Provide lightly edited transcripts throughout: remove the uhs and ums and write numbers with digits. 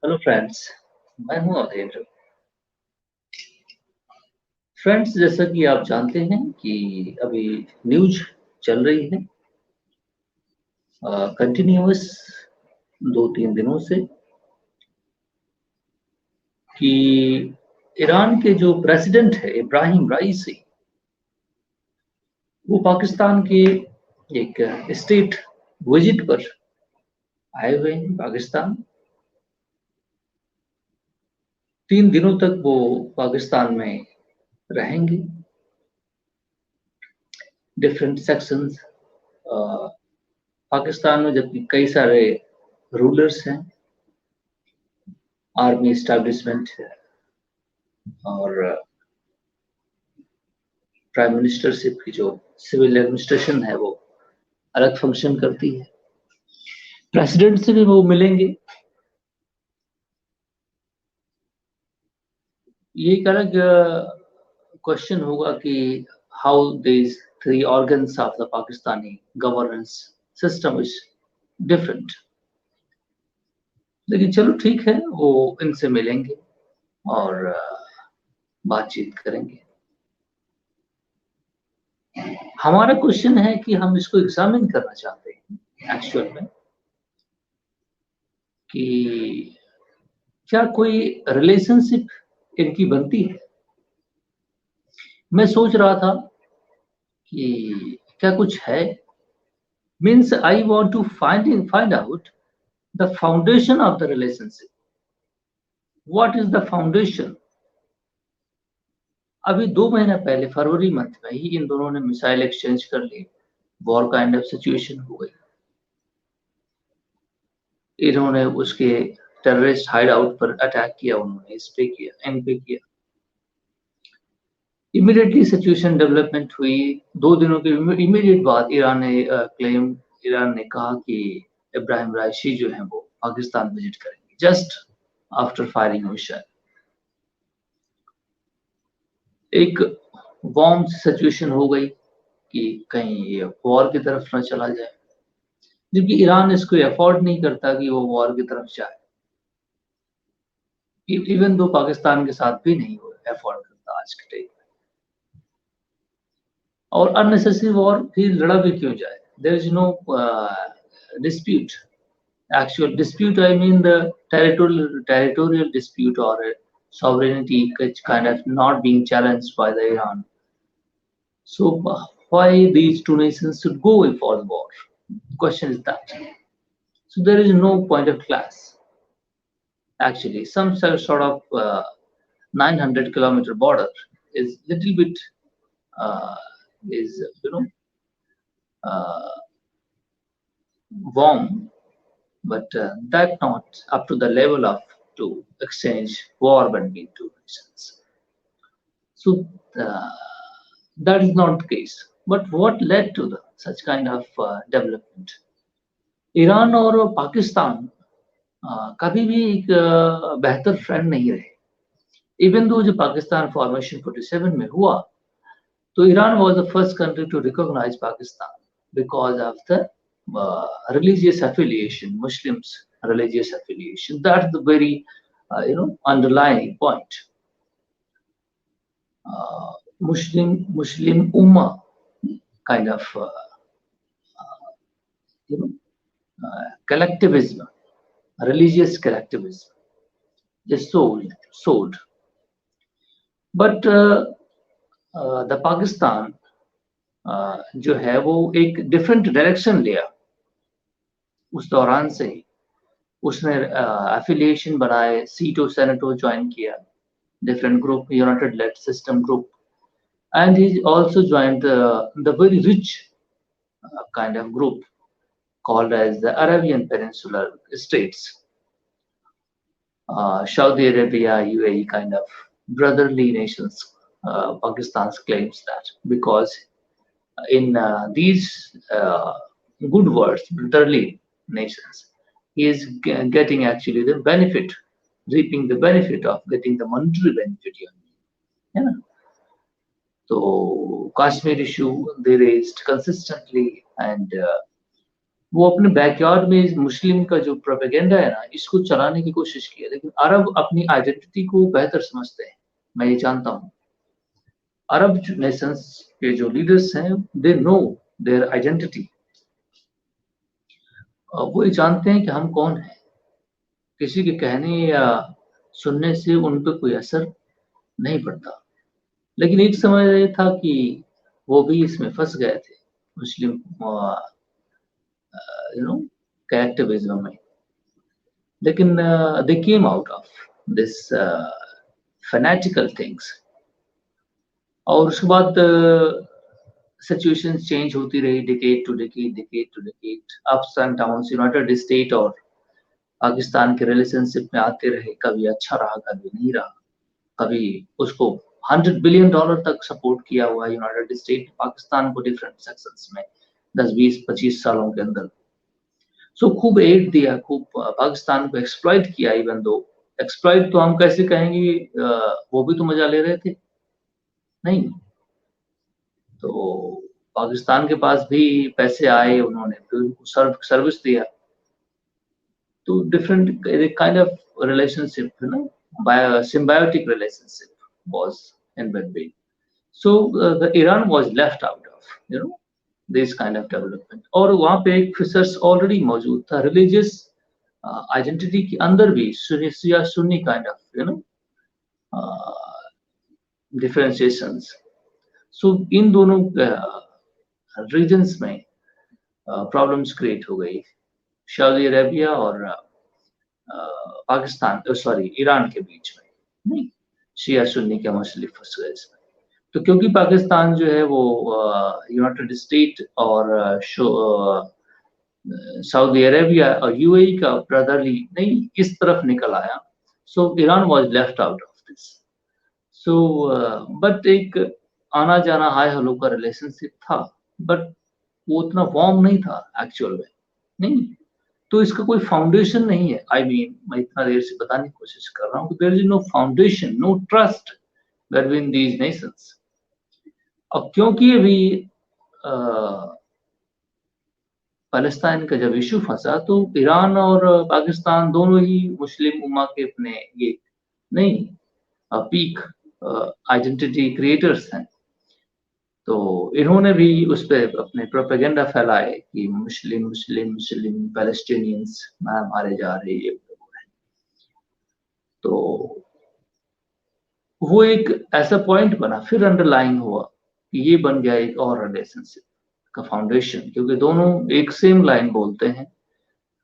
Hello friends. मैं हूं अवधेंद्र। Friends, जैसा कि आप जानते हैं कि अभी न्यूज चल रही है कंटिन्यूअस 2-3 दिनों से कि ईरान के जो प्रेसिडेंट है इब्राहिम राइसी, वो पाकिस्तान के एक स्टेट विजिट पर आए हुए हैं। पाकिस्तान 3 दिनों तक वो पाकिस्तान में रहेंगे। डिफरेंट सेक्शंस पाकिस्तान में, जबकि कई सारे रूलर्स हैं, आर्मी एस्टैब्लिशमेंट है और प्राइम मिनिस्टरशिप की जो सिविल एडमिनिस्ट्रेशन है वो अलग फंक्शन करती है। प्रेसिडेंट से भी वो मिलेंगे। ये एक अलग क्वेश्चन होगा कि how this three organs of the Pakistani governance system is different. लेकिन चलो ठीक है, वो इनसे मिलेंगे और बातचीत करेंगे। हमारा क्वेश्चन है कि हम इसको एग्जामिन करना चाहते हैं एक्चुअल में कि क्या कोई रिलेशनशिप इनकी बनती है। मैं सोच रहा था कि क्या कुछ है। Means I want to find out the foundation of the relationship. What is the foundation. अभी 2 महीना पहले फरवरी मंथ में ही इन दोनों ने मिसाइल एक्सचेंज कर ली। वॉर काइंड ऑफ सिचुएशन हो गई। इन्होंने उसके टेररिस्ट हाइड आउट पर अटैक किया, उन्होंने इस पे किया, इन पे किया। इमीडिएटली सिचुएशन डेवलपमेंट हुई। 2 दिनों के इमीडिएट बाद ईरान ने कहा कि इब्राहिम राइसी जो है वो पाकिस्तान विजिट करेंगे जस्ट आफ्टर फायरिंग मिसाइल। एक वार्म सिचुएशन हो गई कि कहीं ये वॉर की तरफ न चला जाए, जबकि ईरान इसको अफोर्ड नहीं करता कि वो वॉर की तरफ जाए। इवन दो पाकिस्तान के साथ भी नहीं हो अफोर्ड करता आज के टाइम। और अननेसेसरी वॉर फिर लड़ा भी क्यों जाए। There is no dispute, actual dispute. I mean the territorial dispute or a sovereignty which kind of not being challenged by the Iran. So why these two nations should go for the war? Question is that. So there is no point of class. Actually, some sort of 900-kilometer border is little bit uh, is uh, warm, but that not up to the level of to exchange war between two nations. So that is not the case. But what led to such kind of development? Iran और पाकिस्तान कभी भी एक बेहतर friend नहीं रहे। Even though जो Pakistan formation 47 में हुआ, तो Iran was the first country to recognise Pakistan because of the religious affiliation, Muslims religious affiliation. That's the very underlying point. Muslim Ummah kind of collectivism, religious collectivism, just sold. But the Pakistan जो है वो एक different direction लिया उस दौरान से ही। उसने affiliation बनाए, सीटो सेनेटो ज्वाइन किया, different group, United Led System group, and he also joined the very rich kind of group called as the Arabian Peninsular States, Saudi Arabia, UAE, kind of brotherly nations. Pakistan claims that because in these good words, brotherly nations, he is getting actually the benefit, reaping the benefit of getting the monetary benefit. You know? So Kashmir issue they raised consistently, and वो अपने backyard में इस मुस्लिम का जो propaganda है ना, इसको चलाने की कोशिश की है। लेकिन अरब अपनी आइडेंटिटी को बेहतर समझते हैं, मैं ये जानता हूँ। अरब नेशंस के जो लीडर्स हैं, दे नो देयर आइडेंटिटी। वो ये जानते हैं कि हम कौन हैं। किसी के कहने या सुनने से उन पे कोई असर नहीं पड़ता। लेकिन एक समय ये था कि वो भी इसमें फँस गए थे, मुस्लिम यू नो कलेक्टिविज्म में। लेकिन they came out of this fanatical things. और उसके बाद सिचुएशन चेंज होती रही, decade to decade, decade to decade, ups and downs. United State और पाकिस्तान के रिलेशनशिप में आते रहे, कभी अच्छा रहा, कभी नहीं रहा। कभी उसको $100 बिलियन तक सपोर्ट किया हुआ है यूनाइटेड स्टेट पाकिस्तान को डिफरेंट सेक्शंस में 10, 20, 25 सालों के अंदर। सो खूब एड दिया, खूब पाकिस्तान को एक्सप्लॉइट किया। इवन दो एक्सप्लॉइट तो हम कैसे कहेंगे, वो भी तो मजा ले रहे थे, नहीं? तो पाकिस्तान के पास भी पैसे आए, उन्होंने फिर सर्विस दिया। तो different kind of relationship, you know, symbiotic relationship was in between. So the Iran was left out of, you know, this kind of development. और वहाँ पे एक फिशर्स ऑलरेडी मौजूद था, रिलीजियस आइडेंटिटी के अंदर भी Shia Sunni kind of, you know, differentiations. So इन दोनों रीजन्स में प्रॉब्लम्स क्रिएट हो गई, सऊदी अरेबिया और पाकिस्तान, सॉरी, ईरान के बीच में। नहीं, शिया सुन्नी के मसले फंस गए इसमें। तो क्योंकि पाकिस्तान जो है वो यूनाइटेड स्टेट और सऊदी अरेबिया और यूएई का ब्रदरली नहीं इस तरफ निकल आया, so Iran was left out of this. So but एक आना जाना हाय हेलो का रिलेशनशिप था, बट वो उतना वार्म नहीं था एक्चुअल में, नहीं। तो इसका कोई फाउंडेशन नहीं है। आई मीन मैं इतना देर से बताने की कोशिश कर रहा हूँ, there is no foundation, no trust between these nations. अब क्योंकि अभी पैलेस्टाइन का जब इशू फंसा, तो ईरान और पाकिस्तान दोनों ही मुस्लिम उम्मा के अपने ये नहीं पीक आइडेंटिटी क्रिएटर्स हैं। तो इन्होंने भी उस पर अपने प्रोपेगेंडा फैलाए कि मुस्लिम मुस्लिम मुस्लिम पैलेस्टीनियंस मारे जा रहे, ये तो वो एक ऐसा पॉइंट बना, फिर अंडरलाइन हुआ कि ये बन गया एक और रिलेशनशिप का फाउंडेशन, क्योंकि दोनों एक सेम लाइन बोलते हैं।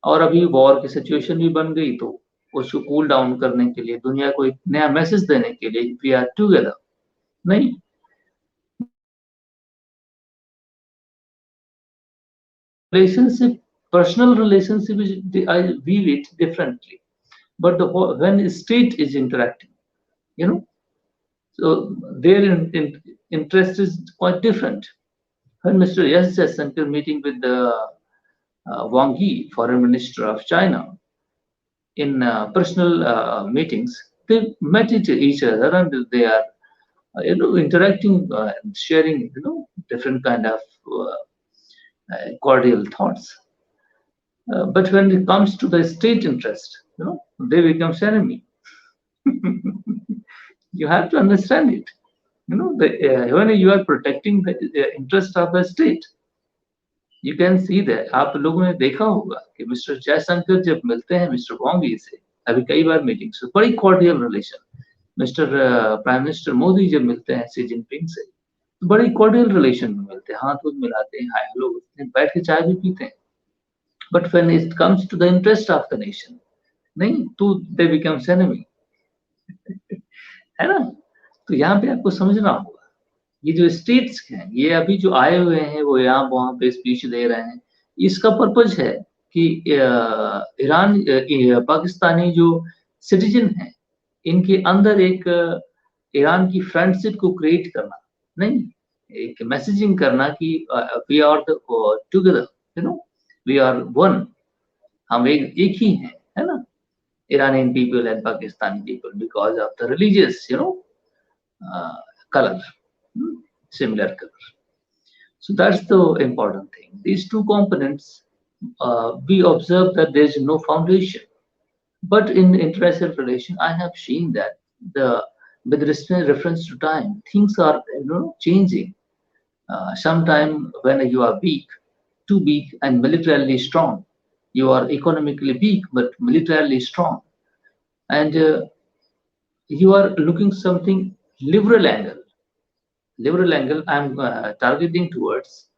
और अभी वॉर की सिचुएशन भी बन गई, तो उसको कूल डाउन करने के लिए, दुनिया को एक नया मैसेज देने के लिए, वी आर टुगेदर, नहीं, relationship, personal relationship is, I view it differently. But when state is interacting, you know, so their interest is quite different. When Mr. S. Jaishankar meeting with the Wang Yi, foreign minister of China, in personal meetings, they met each other and they are, you know, interacting and sharing, you know, different kind of cordial thoughts. But when it comes to the state interest, you know, they become enemy. You have to understand it. You know, when you are protecting the interest of the state, you can see that. आप लोगों ने देखा होगा कि mister Jaishankar जब मिलते हैं mister वांगी से, अभी कई बार मीटिंग्स में, बड़ी cordial relation. Mister prime minister Modi जब मिलते हैं शी जिनपिंग से, तो बड़ी कॉर्डियल रिलेशन में मिलते हैं, हाथ मिलाते हैं, हाय हेलो, बैठ के चाय भी पीते हैं। But when it comes to the interest of the nation, नहीं, तो दे बिकम्स एनिमी, है ना? तो यहाँ पे आपको समझना होगा, ये जो स्टेट्स हैं, ये अभी जो आए हुए हैं, वो यहाँ वहाँ पे स्पीच दे रहे हैं। इसका पर्पज है कि ईरान पाकिस्तानी जो सिटीजन हैं, इनके अंदर एक ईरान की फ्रेंडशिप को क्रिएट करना, नहीं, एक मैसेजिंग करना कि we are together, you know, we are one, हम एक ही हैं, है ना? Iranian people and Pakistani people, because of the religious, you know, color, similar color. So that's the important thing. These two components we observe that there is no foundation. But in international relation, I have seen that the with reference to time, things are changing. Sometime when you are weak, too weak and militarily strong, you are economically weak but militarily strong, and you are looking something liberal angle. Liberal angle. I'm targeting towards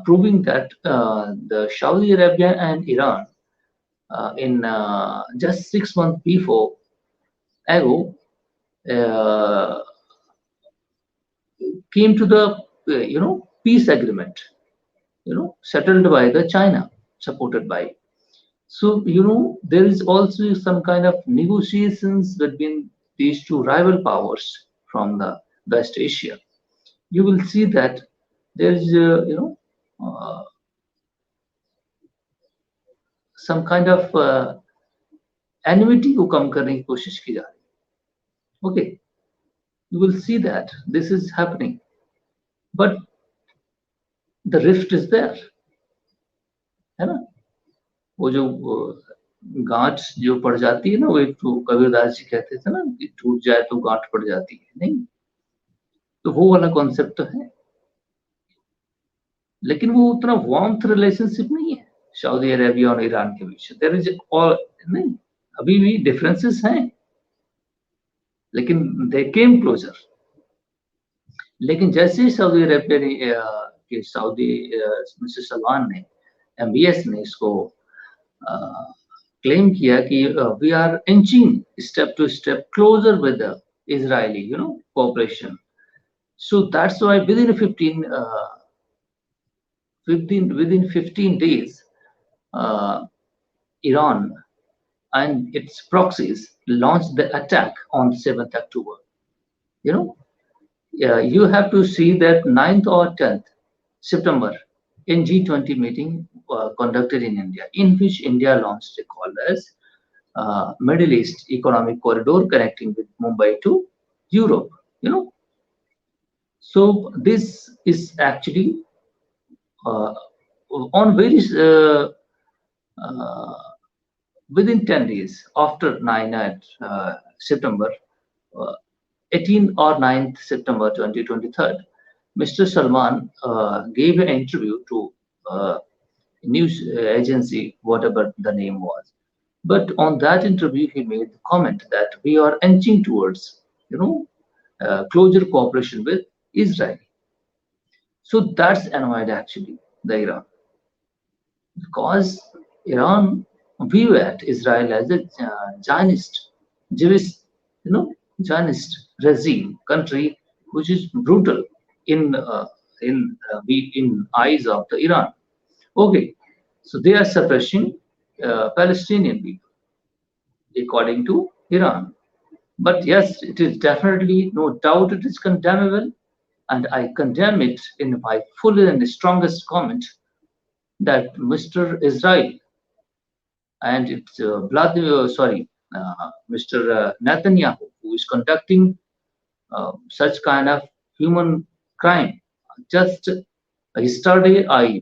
proving that the Saudi Arabia and Iran in just 6 months before ago uh, came to the peace agreement settled by the China, supported by. So there is also some kind of negotiations between these two rival powers from the West Asia. You will see that there is uh, some kind of enmity को कम करने की कोशिश की जा रही है. Okay, you will see that this is happening, but the rift is there, है ना. वो जो गांठ जो पड़ जाती है ना, वो एक तो कबीरदास जी कहते थे ना कि टूट जाए तो गांठ पड़ जाती है, नहीं. तो वो वाला कॉन्सेप्ट तो है, लेकिन वो उतना वार्मथ रिलेशनशिप नहीं है सऊदी अरेबिया और ईरान के बीच. देयर इज और नहीं, अभी भी डिफरेंसेस हैं, लेकिन दे केम क्लोजर. लेकिन जैसे ही सऊदी अरेबिया ने के सऊदी मिस्टर सलमान ने, एमबीएस ने इसको क्लेम किया कि we are inching step to step closer with the Israeli, cooperation. So that's why within 15 days, uh, Iran and its proxies launched the attack on 7th October. You know, you have to see that 9th or 10th September in G20 meeting conducted in India, in which India launched a call as Middle East Economic Corridor connecting with Mumbai to Europe. So this is actually uh, on very uh, within 10 days after 9th September, uh, 18 or 9th September 2023, Mr. Salman gave an interview to news agency, whatever the name was. But on that interview, he made the comment that we are inching towards, closer cooperation with Israel. So that's annoyed actually the Iran, because Iran view at Israel as a Zionist, Jewish, Zionist regime country, which is brutal in in eyes of the Iran. Okay, so they are suppressing Palestinian people, according to Iran. But yes, it is definitely no doubt it is condemnable, and I condemn it in my full and strongest comment that Mr. Israel and it's Mr. Netanyahu, who is conducting such kind of human crime. Just yesterday, I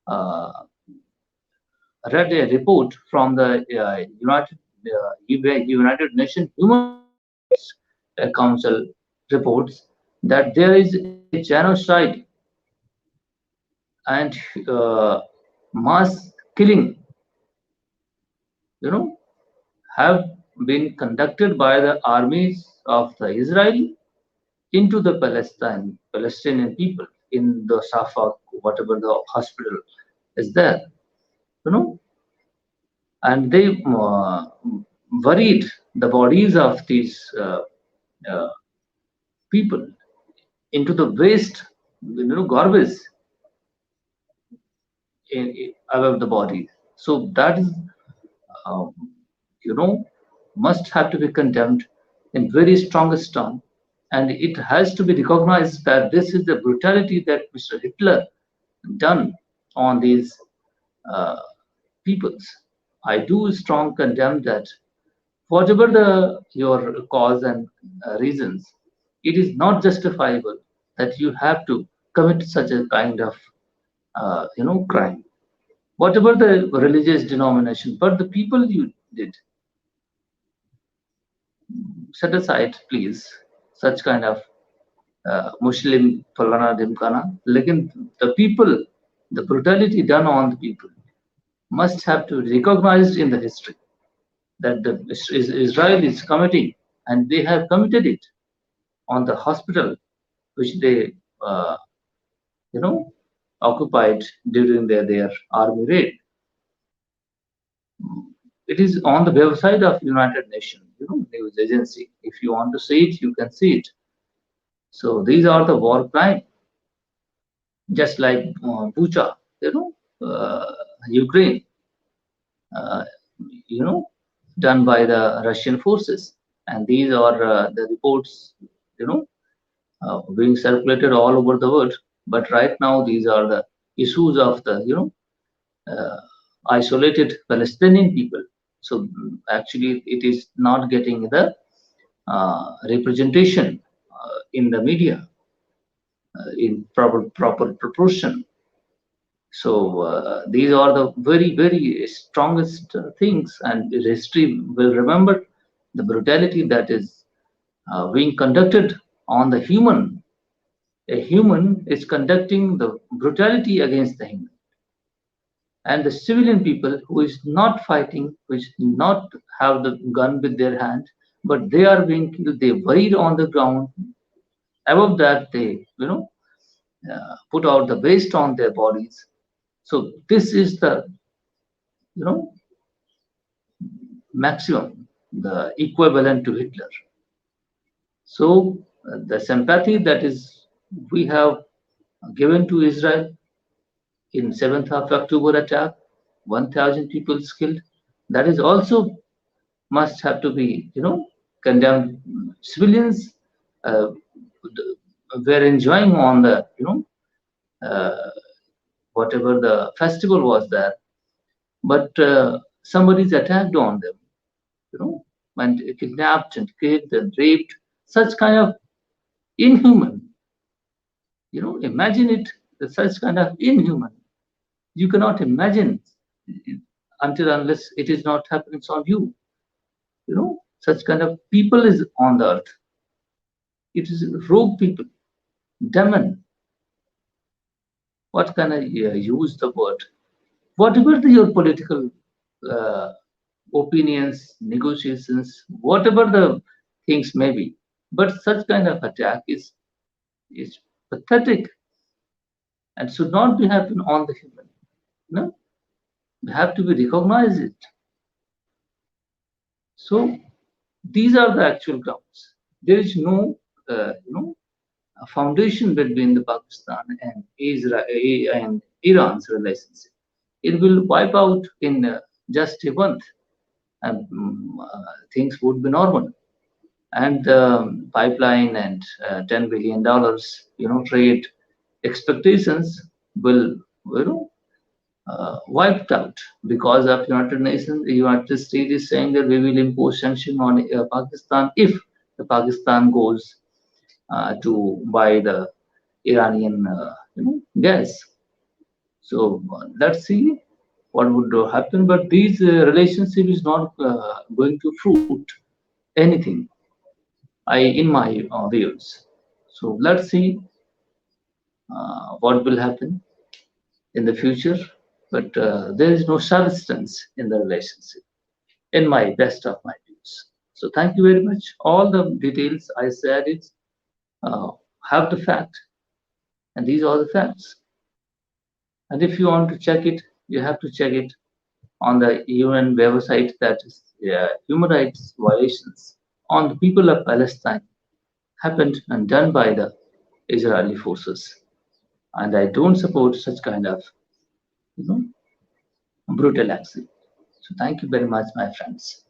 uh, read a report from the United Nations Human Rights Council reports that there is a genocide and mass killing, you know, have been conducted by the armies of the Israel into the Palestinian people in the Safa, whatever the hospital is there, you know, and they buried the bodies of these uh, people into the waste, garbage above the body. So that is, um, you know, must have to be condemned in very strongest term, and it has to be recognized that this is the brutality that Mr. Hitler done on these uh, peoples. I do strong condemn that whatever the your cause and reasons, it is not justifiable that you have to commit such a kind of crime. whatever the religious denomination, but the people you did. Set aside, please, such kind of Muslim Falana Dimkana. Lekin the people, the brutality done on the people must have to be recognized in the history that the Israel is committing, and they have committed it on the hospital which they, uh, you know, occupied during their army raid. It is on the website of United Nations, news agency. If you want to see it, you can see it. So these are the war crime, just like Bucha, Ukraine, uh, you know, done by the Russian forces, and these are the reports, being circulated all over the world. But right now, these are the issues of the uh, isolated Palestinian people. So actually, it is not getting the representation in the media in proper proportion. So these are the very strongest things, and history will remember the brutality that is being conducted on the human. A human is conducting the brutality against the human, and the civilian people who is not fighting, who is not have the gun with their hand, but they are being killed. They buried on the ground. Above that, they put out the waste on their bodies. So this is the you know maximum, the equivalent to Hitler. So the sympathy that is we have given to Israel in 7th of October attack, 1,000 people killed. That is also must have to be condemned. Civilians uh, were enjoying on the uh, whatever the festival was there, but somebody's attacked on them, and kidnapped and killed and raped. Such kind of inhuman, imagine it, such kind of inhuman. You cannot imagine until unless it is not happening on you. Such kind of people is on the earth. It is rogue people, demon. What can I use the word? Whatever your political uh, opinions, negotiations, whatever the things may be, but such kind of attack is pathetic and should not be happen on the human. No, we have to be recognized it. So these are the actual grounds. There is no, a foundation between the Pakistan and Israel and Iran's relationship. It will wipe out in just a month, and things would be normal. And pipeline and $10 billion, trade expectations will, wiped out because of United Nations. The United States is saying that we will impose sanction on Pakistan if the Pakistan goes to buy the Iranian gas. So let's see what would happen. But these relationship is not going to fruit anything. In my views. So let's see what will happen in the future. But there is no substance in the relationship, in my best of my views. So thank you very much. All the details I said is uh, have the fact, and these are the facts. And if you want to check it, you have to check it on the UN website, that is human rights violations on the people of Palestine happened and done by the Israeli forces. And I don't support such kind of you know brutal action. So thank you very much, my friends.